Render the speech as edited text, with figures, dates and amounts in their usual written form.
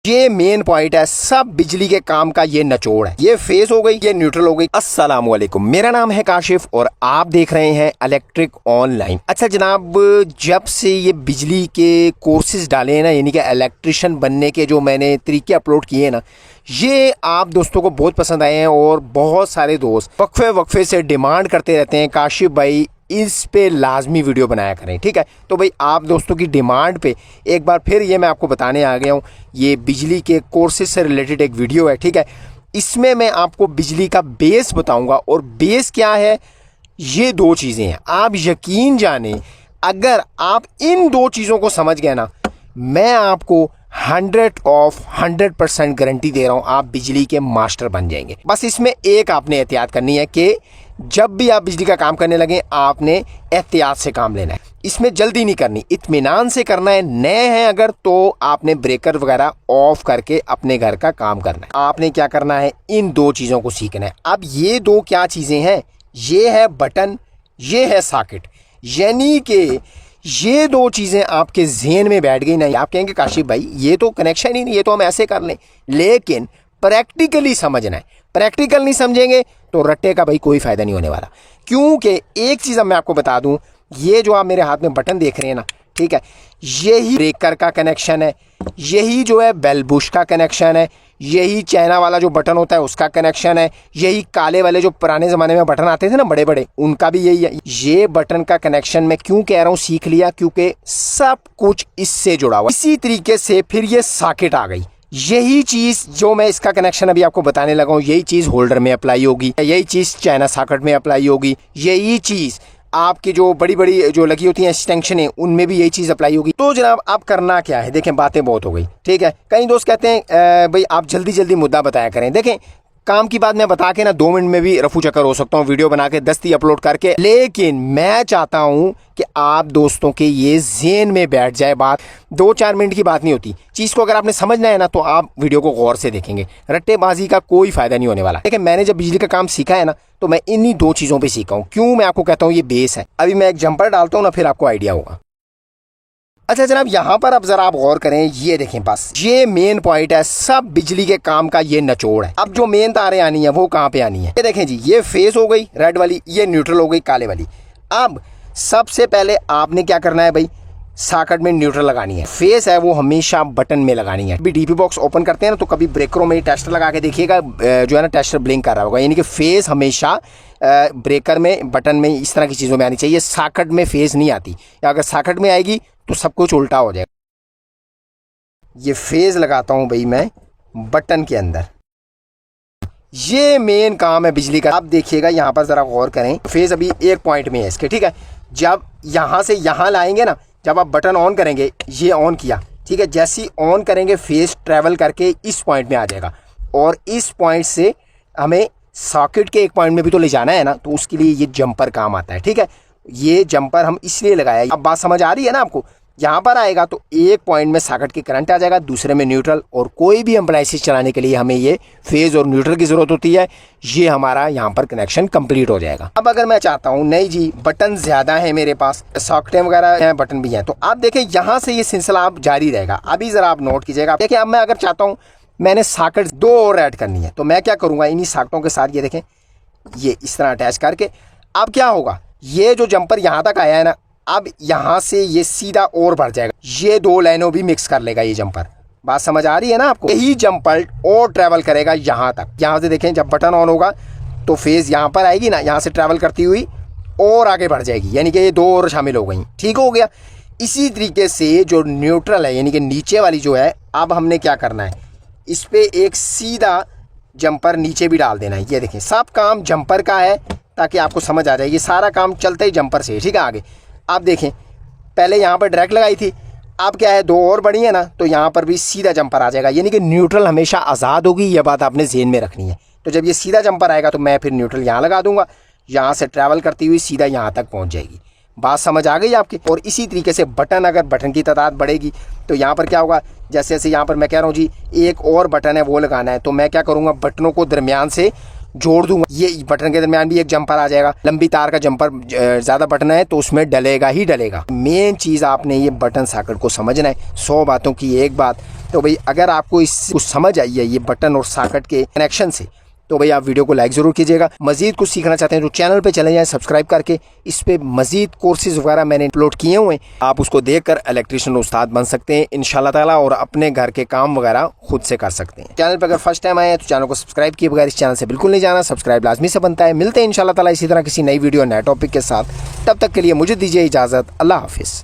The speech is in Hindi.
ये मेन पॉइंट है सब बिजली के काम का, ये निचोड़ है। ये फेस हो गई, ये न्यूट्रल हो गई। अस्सलाम वालेकुम, मेरा नाम है काशिफ और आप देख रहे हैं इलेक्ट्रिक ऑनलाइन। अच्छा जनाब, जब से ये बिजली के कोर्सेज डाले हैं ना, यानी कि इलेक्ट्रिशियन बनने के जो मैंने तरीके अपलोड किए हैं ना, ये आप दोस्तों को बहुत पसंद आए हैं और बहुत सारे दोस्त वक्फे से डिमांड करते रहते हैं काशिफ भाई इस पे लाजमी वीडियो बनाया करें। ठीक है, तो भाई आप दोस्तों की डिमांड पे एक बार फिर ये मैं आपको बताने आ गया हूँ। ये बिजली के कोर्सेज से रिलेटेड एक वीडियो है। ठीक है, इसमें मैं आपको बिजली का बेस बताऊंगा और बेस क्या है, ये दो चीज़ें हैं। आप यकीन जाने, अगर आप इन दो चीज़ों को समझ गए ना, मैं आपको 100% गारंटी दे रहा हूं, आप बिजली के मास्टर बन जाएंगे। बस इसमें एक आपने एहतियात करनी है कि जब भी आप बिजली का काम करने लगे आपने एहतियात से काम लेना है। इसमें जल्दी नहीं करनी, इत्मीनान से करना है। नए हैं अगर तो आपने ब्रेकर वगैरह ऑफ करके अपने घर का काम करना है। आपने क्या करना है, इन दो चीज़ों को सीखना है। अब ये दो क्या चीज़ें हैं, ये है बटन, ये है सॉकेट। यानी कि ये दो चीज़ें आपके जहन में बैठ गई ना, आप कहेंगे काशिफ भाई ये तो कनेक्शन ही नहीं, ये तो हम ऐसे कर लें। लेकिन प्रैक्टिकली समझना है। प्रैक्टिकल नहीं समझेंगे तो रट्टे का भाई कोई फ़ायदा नहीं होने वाला। क्योंकि एक चीज़ अब मैं आपको बता दूं, ये जो आप मेरे हाथ में बटन देख रहे हैं ना, ठीक है, यही ब्रेकर का कनेक्शन है, यही जो है बेल बुश का कनेक्शन है, यही चाइना वाला जो बटन होता है उसका कनेक्शन है, यही काले वाले जो पुराने ज़माने में बटन आते थे ना बड़े बड़े, उनका भी यही है। ये बटन का कनेक्शन मैं क्यों कह रहा हूँ सीख लिया, क्योंकि सब कुछ इससे जुड़ा हुआ। इसी तरीके से फिर ये सॉकेट आ गई। यही चीज़ जो मैं इसका कनेक्शन अभी आपको बताने लगा हूँ, यही चीज़ होल्डर में अप्लाई होगी, यही चीज़ चाइना सॉकेट में अप्लाई होगी, यही चीज़ आपकी जो बड़ी बड़ी जो लगी होती हैं एक्सटेंशन उनमें भी यही चीज़ अप्लाई होगी। तो जनाब अब करना क्या है, देखें बातें बहुत हो गई। ठीक है, कई दोस्त कहते हैं भाई आप जल्दी जल्दी मुद्दा बताया करें। देखें काम की बात मैं बता के ना 2 मिनट में भी रफू चक्कर हो सकता हूँ, वीडियो बना के दस्ती अपलोड करके। लेकिन मैं चाहता हूँ कि आप दोस्तों के ये ज़हन में बैठ जाए बात। 2-4 मिनट की बात नहीं होती, चीज़ को अगर आपने समझना है ना तो आप वीडियो को गौर से देखेंगे। रट्टेबाजी का कोई फ़ायदा नहीं होने वाला। लेकिन मैंने जब बिजली का काम सीखा है ना, तो मैं इन्हीं दो चीज़ों पर सीखा हूँ। क्यों मैं आपको कहता हूँ ये बेस है। अभी मैं एक जंपर डालता हूँ ना, फिर आपको आइडिया होगा। अच्छा जनाब, यहाँ पर अब जरा आप गौर करें, ये देखें, बस ये मेन पॉइंट है सब बिजली के काम का, ये निचोड़ है। अब जो मेन तारें आनी है वो कहाँ पे आनी है, ये देखें जी, ये फेस हो गई रेड वाली, ये न्यूट्रल हो गई काले वाली। अब सबसे पहले आपने क्या करना है भाई, सॉकेट में न्यूट्रल लगानी है। फेस है वो हमेशा बटन में लगानी है। अभी डीपी बॉक्स ओपन करते हैं ना, तो कभी ब्रेकरों में टेस्टर लगा के देखिएगा, जो है ना टेस्टर ब्लिंक कर रहा होगा। यानी कि फेस हमेशा ब्रेकर में, बटन में, इस तरह की चीज़ों में आनी चाहिए। सॉकेट में फेस नहीं आती, या अगर सॉकेट में आएगी तो सब कुछ उल्टा हो जाएगा। ये फेज लगाता हूं भाई मैं बटन के अंदर। ये मेन काम है बिजली का। आप देखिएगा यहाँ पर जरा गौर करें, फेज अभी एक पॉइंट में है इसके। ठीक है, जब यहाँ से यहाँ लाएंगे ना, जब आप बटन ऑन करेंगे, ये ऑन किया, ठीक है, जैसे ही ऑन करेंगे फेज ट्रेवल करके इस पॉइंट में आ जाएगा। और इस पॉइंट से हमें सॉकेट के एक पॉइंट में भी तो ले जाना है ना, तो उसके लिए ये जंपर काम आता है। ठीक है, ये जंपर हम इसलिए लगाया। अब बात समझ आ रही है ना आपको। यहाँ पर आएगा तो एक पॉइंट में सॉकेट की करंट आ जाएगा, दूसरे में न्यूट्रल। और कोई भी एप्लायंसेस चलाने के लिए हमें ये फेज और न्यूट्रल की ज़रूरत होती है। ये हमारा यहाँ पर कनेक्शन कंप्लीट हो जाएगा। अब अगर मैं चाहता हूँ नहीं जी बटन ज़्यादा है मेरे पास, सॉकेटें वगैरह हैं, बटन भी हैं, तो आप देखें यहाँ से ये सिलसिला आप जारी रहेगा। अभी ज़रा आप नोट कीजिएगा। देखिए अब मैं अगर चाहता हूँ मैंने सॉकेट 2 और ऐड करनी है, तो मैं क्या करूँगा, इन्हीं सॉकेटों के साथ ये देखें, ये इस तरह अटैच करके, अब क्या होगा, ये जो जंपर यहाँ तक आया है ना, अब यहाँ से ये सीधा और बढ़ जाएगा। ये 2 लाइनों भी मिक्स कर लेगा ये जंपर। बात समझ आ रही है ना आपको। यही जंपर और ट्रैवल करेगा यहाँ तक। यहाँ से देखें जब बटन ऑन होगा तो फेज यहाँ पर आएगी ना, यहाँ से ट्रैवल करती हुई और आगे बढ़ जाएगी। यानी कि ये 2 और शामिल हो गई। ठीक हो गया। इसी तरीके से जो न्यूट्रल है, यानी कि नीचे वाली जो है, अब हमने क्या करना है, इस पर एक सीधा जंपर नीचे भी डाल देना है। ये देखें सब काम जंपर का है, ताकि आपको समझ आ जाए। ये सारा काम चलता ही जंपर से। ठीक है, आगे आप देखें, पहले यहाँ पर डायरेक्ट लगाई थी, अब क्या है 2 और बढ़ी है ना, तो यहाँ पर भी सीधा जंपर आ जाएगा। यानी कि न्यूट्रल हमेशा आज़ाद होगी, यह बात आपने ज़हन में रखनी है। तो जब ये सीधा जंपर आएगा तो मैं फिर न्यूट्रल यहाँ लगा दूंगा, यहाँ से ट्रैवल करती हुई सीधा यहाँ तक पहुँच जाएगी। बात समझ आ गई आपकी। और इसी तरीके से बटन, अगर बटन की तादाद बढ़ेगी तो यहाँ पर क्या होगा, जैसे जैसे यहाँ पर मैं कह रहा हूँ जी एक और बटन है वो लगाना है, तो मैं क्या करूँगा, बटनों को दरमियान से जोड़ दूंगा, ये बटन के दरमियान भी एक जंपर आ जाएगा। लंबी तार का जंपर ज़्यादा बटन है तो उसमें डलेगा ही डलेगा। मेन चीज़ आपने ये बटन सॉकेट को समझना है। 100 बातों की एक बात। तो भाई अगर आपको इससे कुछ समझ आई है ये बटन और सॉकेट के कनेक्शन से, तो भाई आप वीडियो को लाइक ज़रूर कीजिएगा। मजीद कुछ सीखना चाहते हैं तो चैनल पे चले जाएं सब्सक्राइब करके। इस पे मजीद कोर्सेज वगैरह मैंने अपलोड किए हुए हैं, आप उसको देखकर इलेक्ट्रिशियन उस्ताद बन सकते हैं इंशाल्लाह ताला, और अपने घर के काम वगैरह खुद से कर सकते हैं। चैनल पर अगर फर्स्ट टाइम आए हैं तो चैनल को सब्सक्राइब किए बगैर इस चैनल से बिल्कुल नहीं जाना, सब्सक्राइब लाजमी से बनता है। मिलते हैं इंशाल्लाह ताला इसी तरह किसी नई वीडियो नए टॉपिक के साथ। तब तक के लिए मुझे दीजिए इजाज़त। अल्लाह हाफिज़।